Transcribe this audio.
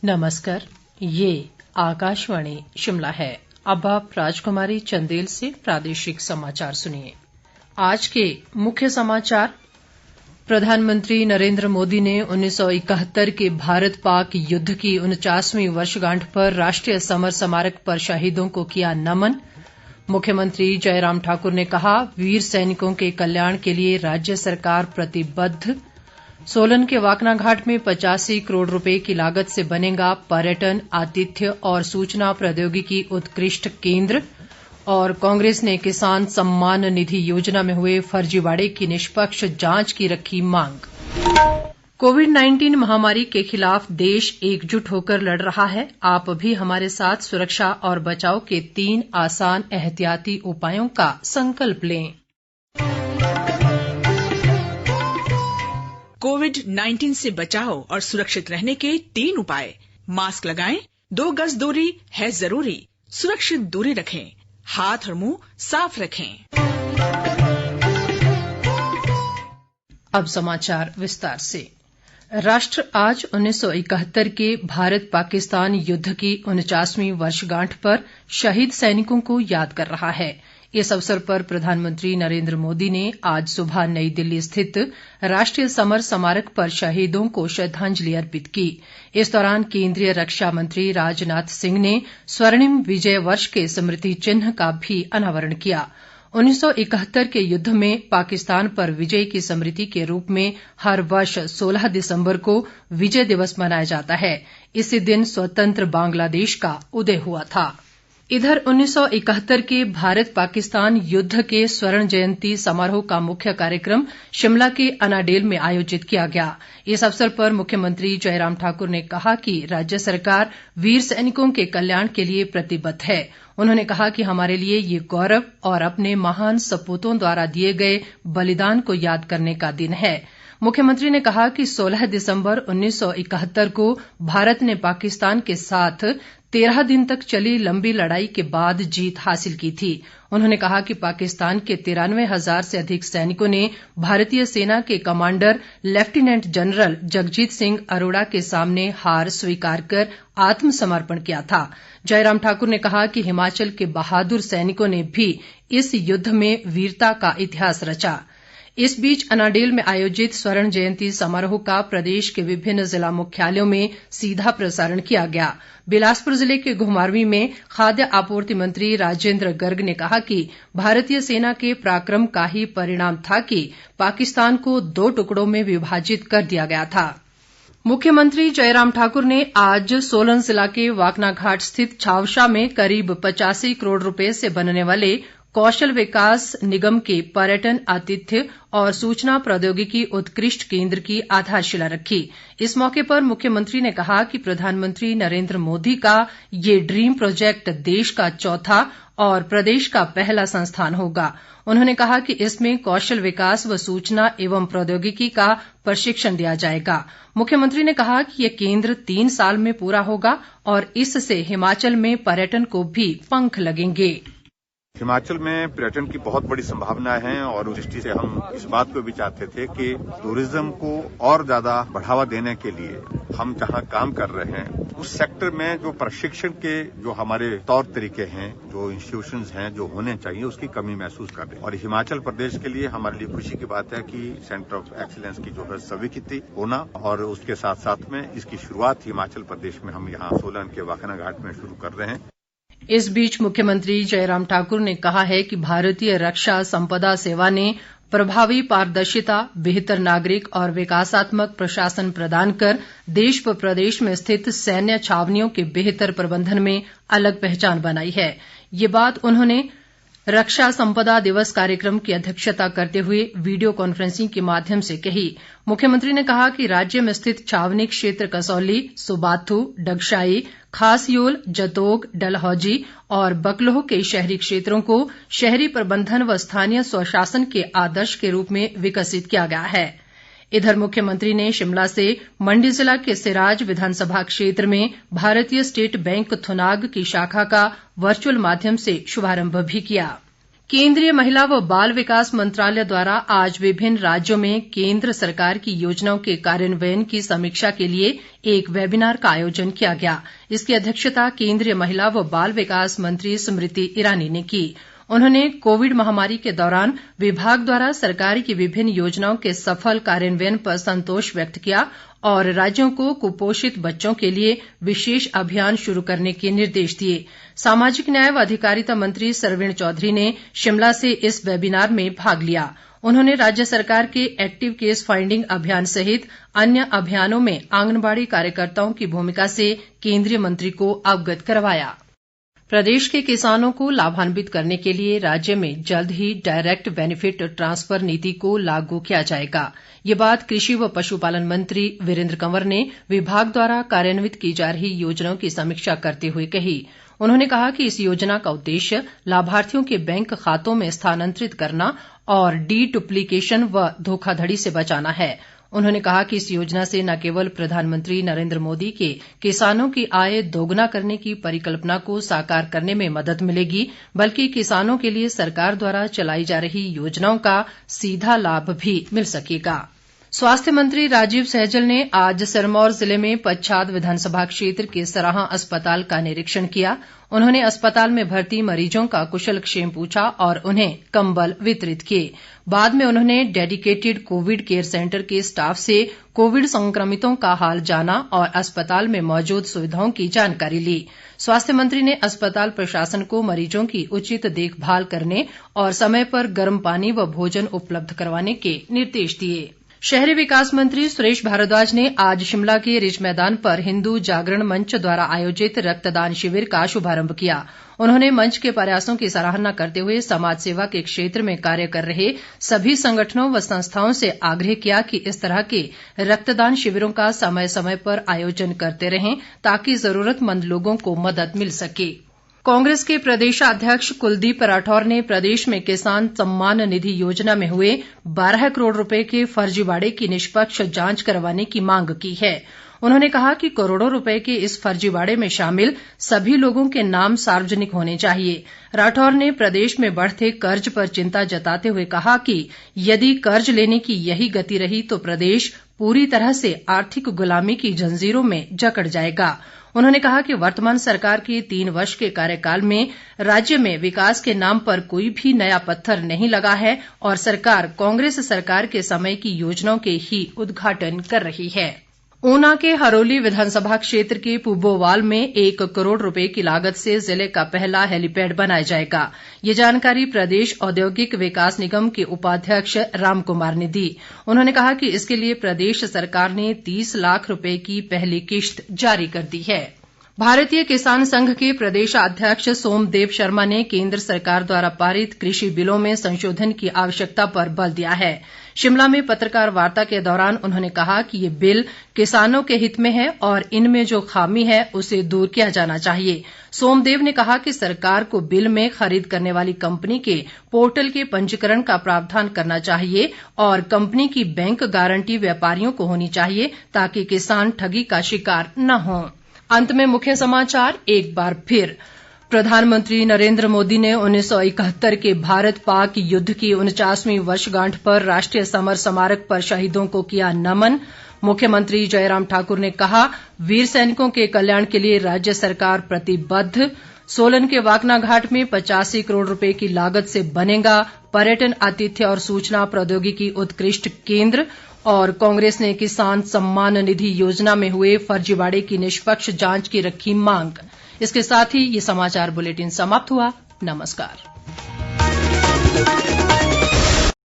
नमस्कार, ये आकाशवाणी शिमला है। अब आप राजकुमारी चंदेल से प्रादेशिक समाचार सुनिए। आज के मुख्य समाचार। प्रधानमंत्री नरेंद्र मोदी ने 1971 के भारत पाक युद्ध की 49वीं वर्षगांठ पर राष्ट्रीय समर स्मारक पर शहीदों को किया नमन। मुख्यमंत्री जयराम ठाकुर ने कहा, वीर सैनिकों के कल्याण के लिए राज्य सरकार प्रतिबद्ध। सोलन के वाकना घाट में 85 करोड़ रुपए की लागत से बनेगा पर्यटन, आतिथ्य और सूचना प्रौद्योगिकी उत्कृष्ट केंद्र। और कांग्रेस ने किसान सम्मान निधि योजना में हुए फर्जीवाड़े की निष्पक्ष जांच की रखी मांग। कोविड-19 महामारी के खिलाफ देश एकजुट होकर लड़ रहा है। आप भी हमारे साथ सुरक्षा और बचाव के 3 आसान एहतियाती उपायों का संकल्प लें। कोविड-19 से बचाव और सुरक्षित रहने के 3 उपाय। मास्क लगाएं, 2 गज दूरी है जरूरी, सुरक्षित दूरी रखें, हाथ और मुंह साफ रखें। अब समाचार विस्तार से। राष्ट्र आज 1971 के भारत पाकिस्तान युद्ध की 49वीं वर्षगांठ पर शहीद सैनिकों को याद कर रहा है। इस अवसर पर प्रधानमंत्री नरेंद्र मोदी ने आज सुबह नई दिल्ली स्थित राष्ट्रीय समर स्मारक पर शहीदों को श्रद्धांजलि अर्पित की। इस दौरान केंद्रीय रक्षा मंत्री राजनाथ सिंह ने स्वर्णिम विजय वर्ष के स्मृति चिन्ह का भी अनावरण किया। 1971 के युद्ध में पाकिस्तान पर विजय की स्मृति के रूप में हर वर्ष 16 दिसंबर को विजय दिवस मनाया जाता है। इसी दिन स्वतंत्र बांग्लादेश का उदय हुआ था। इधर 1971 के भारत पाकिस्तान युद्ध के स्वर्ण जयंती समारोह का मुख्य कार्यक्रम शिमला के अनाडेल में आयोजित किया गया। इस अवसर पर मुख्यमंत्री जयराम ठाकुर ने कहा कि राज्य सरकार वीर सैनिकों के कल्याण के लिए प्रतिबद्ध है। उन्होंने कहा कि हमारे लिए ये गौरव और अपने महान सपूतों द्वारा दिए गए बलिदान को याद करने का दिन है। मुख्यमंत्री ने कहा कि 16 दिसंबर 1971 को भारत ने पाकिस्तान के साथ 13 दिन तक चली लंबी लड़ाई के बाद जीत हासिल की थी। उन्होंने कहा कि पाकिस्तान के 93,000 से अधिक सैनिकों ने भारतीय सेना के commander lieutenant general Jagjit Singh Arora के सामने हार स्वीकार कर आत्मसमर्पण किया था। जयराम ठाकुर ने कहा कि हिमाचल के बहादुर सैनिकों ने भी इस युद्ध में वीरता का इतिहास रचा। इस बीच अनाडेल में आयोजित स्वर्ण जयंती समारोह का प्रदेश के विभिन्न जिला मुख्यालयों में सीधा प्रसारण किया गया। बिलासपुर जिले के घुमारवीं में खाद्य आपूर्ति मंत्री राजेंद्र गर्ग ने कहा कि भारतीय सेना के पराक्रम का ही परिणाम था कि पाकिस्तान को 2 टुकड़ों में विभाजित कर दिया गया था। मुख्यमंत्री जयराम ठाकुर ने आज सोलन जिला के वाकना घाट स्थित छावशा में करीब 85 करोड़ रुपए से बनने वाले कौशल विकास निगम के पर्यटन, आतिथ्य और सूचना प्रौद्योगिकी उत्कृष्ट केंद्र की आधारशिला रखी। इस मौके पर मुख्यमंत्री ने कहा कि प्रधानमंत्री नरेंद्र मोदी का ये ड्रीम प्रोजेक्ट देश का चौथा और प्रदेश का पहला संस्थान होगा। उन्होंने कहा कि इसमें कौशल विकास व सूचना एवं प्रौद्योगिकी का प्रशिक्षण दिया जाएगा। मुख्यमंत्री ने कहा कि ये केंद्र 3 साल में पूरा होगा और इससे हिमाचल में पर्यटन को भी पंख लगेंगे। हिमाचल में पर्यटन की बहुत बड़ी संभावना है और उस दृष्टि से हम इस बात को भी चाहते थे कि टूरिज्म को और ज्यादा बढ़ावा देने के लिए हम जहां काम कर रहे हैं उस सेक्टर में जो प्रशिक्षण के जो हमारे तौर तरीके हैं, जो इंस्टीट्यूशंस हैं, जो होने चाहिए, उसकी कमी महसूस कर रहे हैं। और हिमाचल प्रदेश के लिए हमारे लिए खुशी की बात है कि सेंटर ऑफ एक्सीलेंस की जो है स्वीकृति होना और उसके साथ साथ में इसकी शुरुआत हिमाचल प्रदेश में हम यहाँ सोलन के वाकना घाट में शुरू कर रहे हैं। इस बीच मुख्यमंत्री जयराम ठाकुर ने कहा है कि भारतीय रक्षा संपदा सेवा ने प्रभावी पारदर्शिता, बेहतर नागरिक और विकासात्मक प्रशासन प्रदान कर देश व प्रदेश में स्थित सैन्य छावनियों के बेहतर प्रबंधन में अलग पहचान बनाई है। ये बात उन्होंने रक्षा संपदा दिवस कार्यक्रम की अध्यक्षता करते हुए वीडियो कॉन्फ्रेंसिंग के माध्यम से कही। मुख्यमंत्री ने कहा कि राज्य में स्थित छावनी क्षेत्र कसौली, सुबाथू, डगशाई, खासयोल, जतोग, डलहौजी और बकलोह के शहरी क्षेत्रों को शहरी प्रबंधन व स्थानीय स्वशासन के आदर्श के रूप में विकसित किया गया है। इधर मुख्यमंत्री ने शिमला से मंडी जिला के सिराज विधानसभा क्षेत्र में भारतीय स्टेट बैंक थुनाग की शाखा का वर्चुअल माध्यम से शुभारंभ भी किया। केंद्रीय महिला व बाल विकास मंत्रालय द्वारा आज विभिन्न राज्यों में केंद्र सरकार की योजनाओं के कार्यान्वयन की समीक्षा के लिए एक वेबिनार का आयोजन किया गया। इसकी अध्यक्षता केंद्रीय महिला व बाल विकास मंत्री स्मृति ईरानी ने की। उन्होंने कोविड महामारी के दौरान विभाग द्वारा सरकार की विभिन्न योजनाओं के सफल कार्यान्वयन पर संतोष व्यक्त किया और राज्यों को कुपोषित बच्चों के लिए विशेष अभियान शुरू करने के निर्देश दिए। सामाजिक न्याय व अधिकारिता मंत्री सरवीण चौधरी ने शिमला से इस वेबिनार में भाग लिया। उन्होंने राज्य सरकार के एक्टिव केस फाइंडिंग अभियान सहित अन्य अभियानों में आंगनबाड़ी कार्यकर्ताओं की भूमिका से केंद्रीय मंत्री को अवगत करवाया। प्रदेश के किसानों को लाभान्वित करने के लिए राज्य में जल्द ही डायरेक्ट बेनिफिट ट्रांसफर नीति को लागू किया जाएगा। ये बात कृषि व पशुपालन मंत्री वीरेंद्र कंवर ने विभाग द्वारा कार्यान्वित की जा रही योजनाओं की समीक्षा करते हुए कही। उन्होंने कहा कि इस योजना का उद्देश्य लाभार्थियों के बैंक खातों में स्थानांतरित करना और डीडुप्लीकेशन व धोखाधड़ी से बचाना है। उन्होंने कहा कि इस योजना से न केवल प्रधानमंत्री नरेंद्र मोदी के किसानों की आय दोगुना करने की परिकल्पना को साकार करने में मदद मिलेगी, बल्कि किसानों के लिए सरकार द्वारा चलाई जा रही योजनाओं का सीधा लाभ भी मिल सकेगा। स्वास्थ्य मंत्री राजीव सैजल ने आज सिरमौर जिले में पच्छाद विधानसभा क्षेत्र के सराहां अस्पताल का निरीक्षण किया। उन्होंने अस्पताल में भर्ती मरीजों का कुशलक्षेम पूछा और उन्हें कंबल वितरित किए। बाद में उन्होंने डेडिकेटेड कोविड केयर सेंटर के स्टाफ से कोविड संक्रमितों का हाल जाना और अस्पताल में मौजूद सुविधाओं की जानकारी ली। स्वास्थ्य मंत्री ने अस्पताल प्रशासन को मरीजों की उचित देखभाल करने और समय पर गर्म पानी व भोजन उपलब्ध करवाने के निर्देश दिए। शहरी विकास मंत्री सुरेश भारद्वाज ने आज शिमला के रिज मैदान पर हिंदू जागरण मंच द्वारा आयोजित रक्तदान शिविर का शुभारंभ किया। उन्होंने मंच के प्रयासों की सराहना करते हुए समाज सेवा के क्षेत्र में कार्य कर रहे सभी संगठनों व संस्थाओं से आग्रह किया कि इस तरह के रक्तदान शिविरों का समय समय पर आयोजन करते रहें ताकि जरूरतमंद लोगों को मदद मिल सके। कांग्रेस के प्रदेशाध्यक्ष कुलदीप राठौर ने प्रदेश में किसान सम्मान निधि योजना में हुए 12 करोड़ रुपए के फर्जीवाड़े की निष्पक्ष जांच करवाने की मांग की है। उन्होंने कहा कि करोड़ों रुपए के इस फर्जीवाड़े में शामिल सभी लोगों के नाम सार्वजनिक होने चाहिए। राठौर ने प्रदेश में बढ़ते कर्ज पर चिंता जताते हुए कहा कि यदि कर्ज लेने की यही गति रही तो प्रदेश पूरी तरह से आर्थिक गुलामी की जंजीरों में जकड़ जाएगा। उन्होंने कहा कि वर्तमान सरकार के 3 वर्ष के कार्यकाल में राज्य में विकास के नाम पर कोई भी नया पत्थर नहीं लगा है और सरकार कांग्रेस सरकार के समय की योजनाओं के ही उद्घाटन कर रही है। ऊना के हरोली विधानसभा क्षेत्र के पुब्बोवाल में 1 करोड़ रुपए की लागत से जिले का पहला हेलीपैड बनाया जाएगा। ये जानकारी प्रदेश औद्योगिक विकास निगम के उपाध्यक्ष राम कुमार ने दी। उन्होंने कहा कि इसके लिए प्रदेश सरकार ने 30 लाख रुपए की पहली किश्त जारी कर दी है। भारतीय किसान संघ के प्रदेशाध्यक्ष सोमदेव शर्मा ने केंद्र सरकार द्वारा पारित कृषि बिलों में संशोधन की आवश्यकता पर बल दिया है। शिमला में पत्रकार वार्ता के दौरान उन्होंने कहा कि ये बिल किसानों के हित में है और इनमें जो खामी है उसे दूर किया जाना चाहिए। सोमदेव ने कहा कि सरकार को बिल में खरीद करने वाली कंपनी के पोर्टल के पंजीकरण का प्रावधान करना चाहिए और कंपनी की बैंक गारंटी व्यापारियों को होनी चाहिए ताकि किसान ठगी का शिकार न हों। अंत में मुख्य समाचार एक बार फिर। प्रधानमंत्री नरेंद्र मोदी ने 1971 के भारत पाक युद्ध की 49वीं वर्षगांठ पर राष्ट्रीय समर स्मारक पर शहीदों को किया नमन। मुख्यमंत्री जयराम ठाकुर ने कहा, वीर सैनिकों के कल्याण के लिए राज्य सरकार प्रतिबद्ध। सोलन के वाकना घाट में 85 करोड़ रुपए की लागत से बनेगा पर्यटन आतिथ्य और सूचना प्रौद्योगिकी उत्कृष्ट केंद्र। और कांग्रेस ने किसान सम्मान निधि योजना में हुए फर्जीवाड़े की निष्पक्ष जांच की रखी मांग। इसके साथ ही ये समाचार बुलेटिन समाप्त हुआ। नमस्कार।